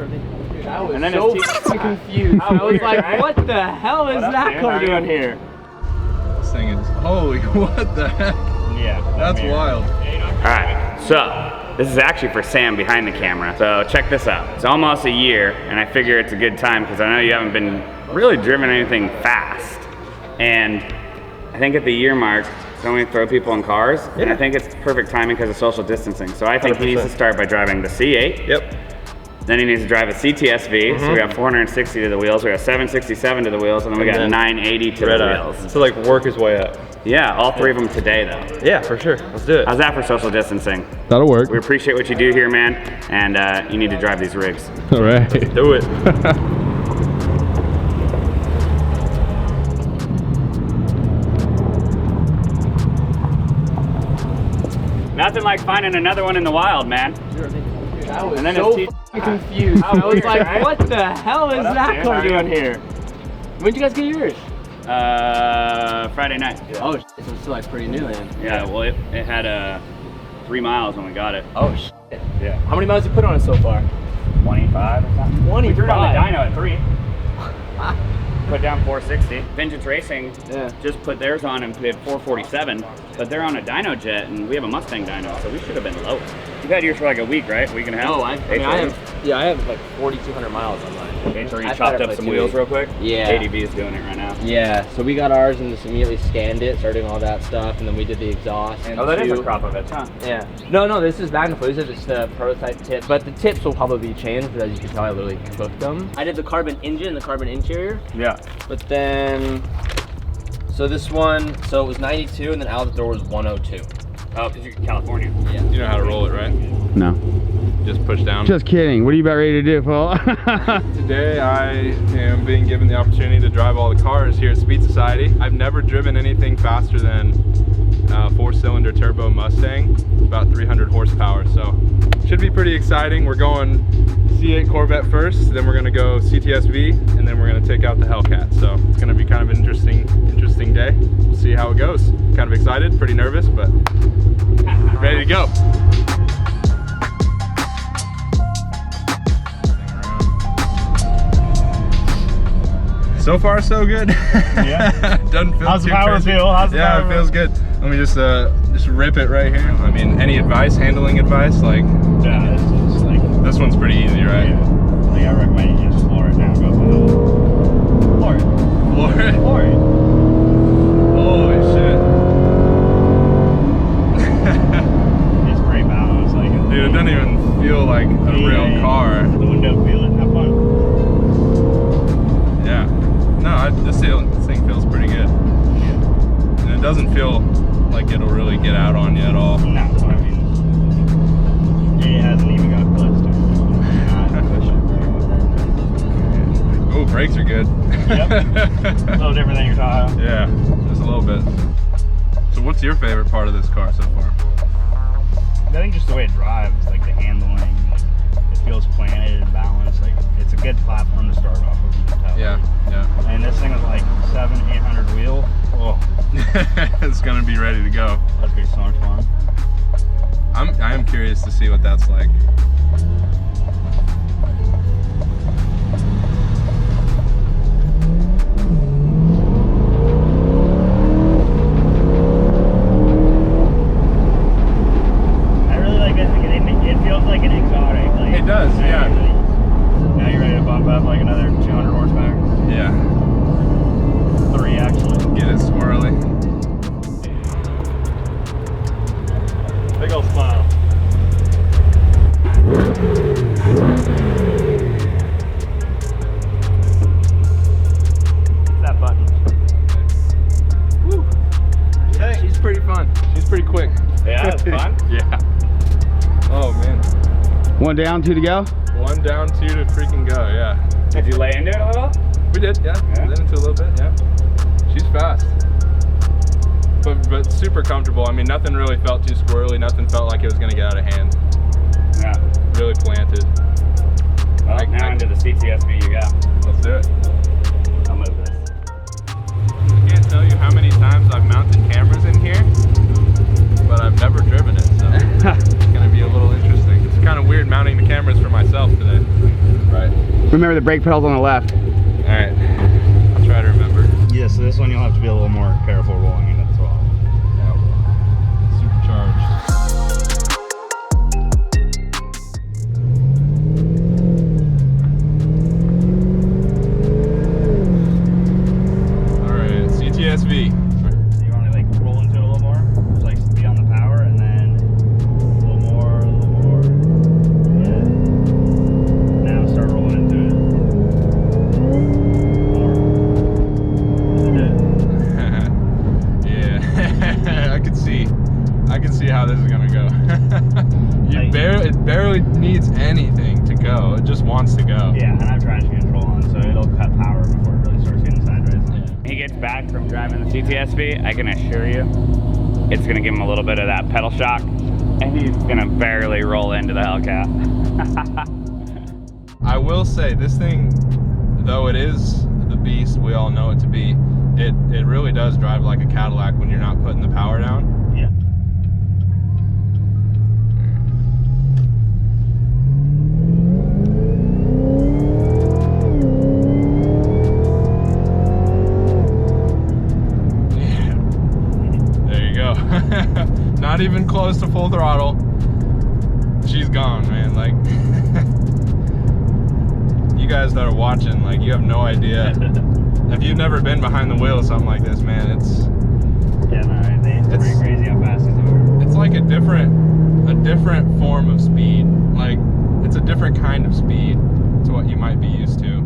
I was so confused. I was like, what the hell is that car doing here? This thing is, holy, what the heck? Yeah. That's wild. Alright, so this is actually for Sam behind the camera. So check this out. It's almost a year, and I figure it's a good time because I know you haven't been really driven anything fast. And I think at the year mark, so we throw people in cars, and I think it's perfect timing because of social distancing. So I think 100%. He needs to start by driving the C8. Yep. Then he needs to drive a CTS-V, so we got 460 to the wheels, we got 767 to the wheels, and then we got 980 to the wheels. So like work his way up. Yeah, all three of them today though. Yeah, for sure. Let's do it. How's that for social distancing? That'll work. We appreciate what you do here, man, and you need to drive these rigs. All right. Do it. Nothing like finding another one in the wild, man. I was And then so it's confused. I was like, what the hell is that car doing here? When'd you guys get yours? Friday night. Oh, so it's still like pretty new then. Yeah, well, it had 3 miles when we got it. Oh, shit. Yeah. How many miles you put on it so far? 25 or something. 25. We threw it on the dyno at 3. Put down 460. Vengeance Racing just put theirs on and did 447, but they're on a dyno jet and we have a Mustang dyno, so we should have been lower. You've had yours for like a week, right? Week and a half? No, I have like 4,200 miles on mine. So you chopped up some wheels real quick? Yeah. ADB is doing it right now. Yeah, so we got ours and just immediately scanned it, started doing all that stuff, and then we did the exhaust. And that is a crop of it, huh? Yeah. No, this is Magnify. These are just the prototype tips, but the tips will probably be changed, but as you can tell, I literally cooked them. I did the carbon engine, the carbon interior. Yeah. But then, so this one, so it was 92, and then out the door was 102. Oh, because you're in California. Yeah. You know how to roll it, right? No. Just push down. Just kidding. What are you about ready to do, Paul? Today I am being given the opportunity to drive all the cars here at Speed Society. I've never driven anything faster than a 4-cylinder turbo Mustang, about 300 horsepower, so should be pretty exciting. We're going C8 Corvette first, then we're going to go CTS-V, and then we're going to take out the Hellcat. So it's going to be kind of an interesting day. We'll see how it goes. Kind of excited, pretty nervous, but ready to go. So far, so good. Yeah. Doesn't feel How's too the power crazy. feel? How's the power it feels good. Let me just rip it right here. I mean, any advice, handling advice? Like, Yeah, it's just like, this one's pretty easy, right? yeah. Like I recommend you just floor it down, go for the floor it. Floor it. Floor it. Holy shit. It's pretty balanced. Like, Dude, it doesn't even feel like a real car. The window feel it. Have fun. Yeah. No, this thing feels pretty good. Yeah. And it doesn't feel like it'll really get out on you at all. No, I mean, it hasn't even got clutch to it. Oh, brakes are good. Yep. A little different than your Tahoe. Yeah, just a little bit. So what's your favorite part of this car so far? I think just the way it drives, like the handling, like, it feels planted and balanced. Like it's a good platform to start off with. You can tell. Yeah, yeah. And this thing was like 700-800 wheel. Oh, It's gonna be ready to go. that's gonna be so much fun. I am curious to see what that's like. I really like it. It feels like an exotic. Like, It does, yeah. Now you're ready to bump up like another 200 horsepower. Yeah. 3 actually. Get it swirly. Big old smile. That button. Woo. She's pretty fun. She's pretty quick. Yeah, it's fun. Yeah. Oh man. 1 down, 2 to go? 1 down, 2 to freaking go, yeah. Did you lay into it a little? We did, yeah. Then into a little bit, yeah. She's fast. But super comfortable. I mean, nothing really felt too squirrely. Nothing felt like it was going to get out of hand. Yeah. Really planted. Well, now into the CTS-V you got. Let's do it. I'll move this. I can't tell you how many times I've mounted cameras in here, but I've never driven it, so it's going to be a little interesting. It's kind of weird mounting the cameras for myself today. right. Remember the brake pedal's on the left. All right. I'll try to remember. Yeah, so this one you'll have to be a little more careful rolling into the throttle. Supercharged. All right, CTS-V. You want to like roll into it a little more? Just like be on the power and then a little more, Yeah. Now start rolling into it. More. Yeah, I can see how this is gonna go. It barely needs anything to go. It just wants to go. Yeah, and I have traction control on, so it'll cut power before it really starts getting sideways. He gets back from driving the CTS-V, I can assure you, it's gonna give him a little bit of that pedal shock, and he's gonna barely roll into the Hellcat. I will say, this thing, though it is the beast we all know it to be, it really does drive like a Cadillac when you're not putting the power down. Yeah. There you go. Not even close to full throttle. She's gone, man. Like, you guys that are watching, like, you have no idea. If you've never been behind the wheel of something like this, man, it's pretty crazy how fast these are. It's like a different form of speed. Like, it's a different kind of speed to what you might be used to.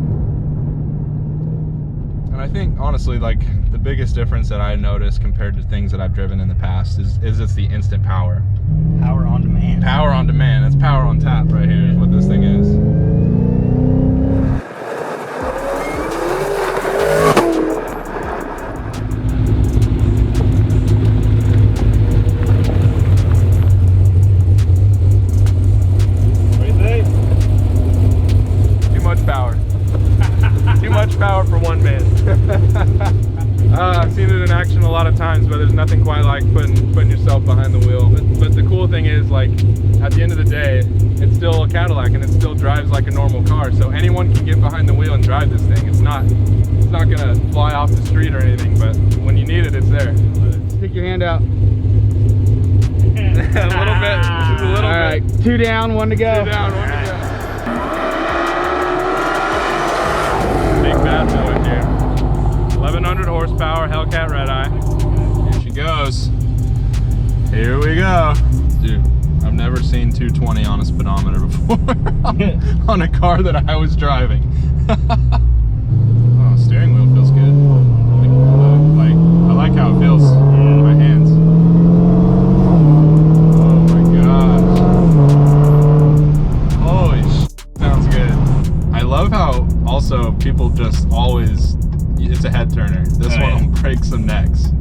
And I think, honestly, like, the biggest difference that I noticed compared to things that I've driven in the past is it's the instant power. Power on demand. Power on demand. That's power on tap right here is what this thing is. Power for one man. I've seen it in action a lot of times, but there's nothing quite like putting yourself behind the wheel. But the cool thing is, like, at the end of the day, it's still a Cadillac and it still drives like a normal car. So anyone can get behind the wheel and drive this thing. It's not gonna fly off the street or anything, but when you need it, it's there. Stick your hand out. A little bit. Just a little All right, bit. 2 down, 1 to go. 2 down, 1 to go. Big bad boy here. 1100 horsepower Hellcat Redeye. Here she goes. Here we go. Dude, I've never seen 220 on a speedometer before on a car that I was driving. Oh, steering wheel feels good. I like how it feels in my hands. Oh my gosh. Holy shit, sounds good. I love how also people just always, it's a head turner. This one will break some necks.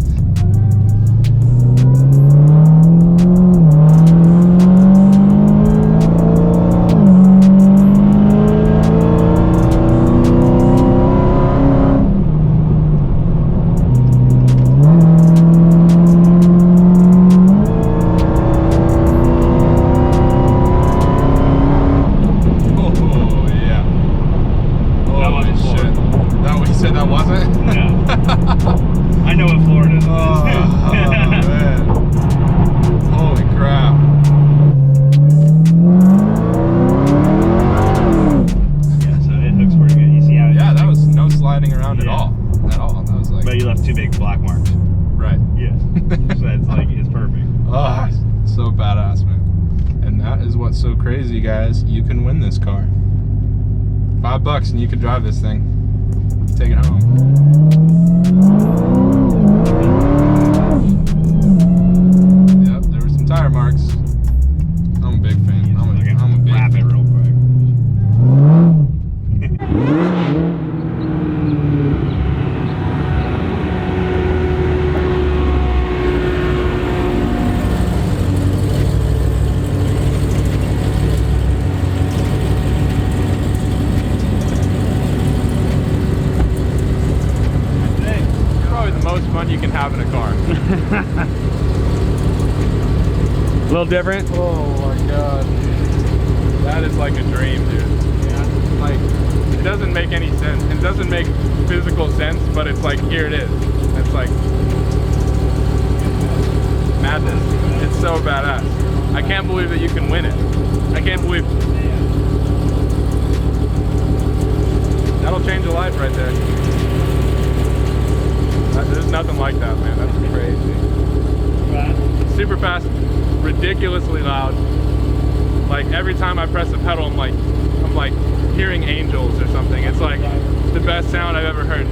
I know what Florida is. Oh, man. Holy crap. Yeah, so it hooks pretty good. You see how Yeah, that was no sliding around at all. At all. That was like. But you left 2 big black marks. Right. Yeah. So it's like, it's perfect. Oh, so badass, man. And that is what's so crazy, guys. You can win this car. $5 and you can drive this thing. Take it home. Yep, there were some tire marks. I'm a big fan. I'm a big wrap it real quick. Probably the most fun you can have in a car. A little different. Oh my god. That is like a dream, dude. Yeah. Like, It doesn't make any sense. It doesn't make physical sense, but it's like, here it is. It's like madness. It's so badass. I can't believe that you can win it. I can't believe that'll change a life right there. There's nothing like that, man. That's crazy. Super fast, ridiculously loud. Like every time I press the pedal, I'm like hearing angels or something. It's like the best sound I've ever heard.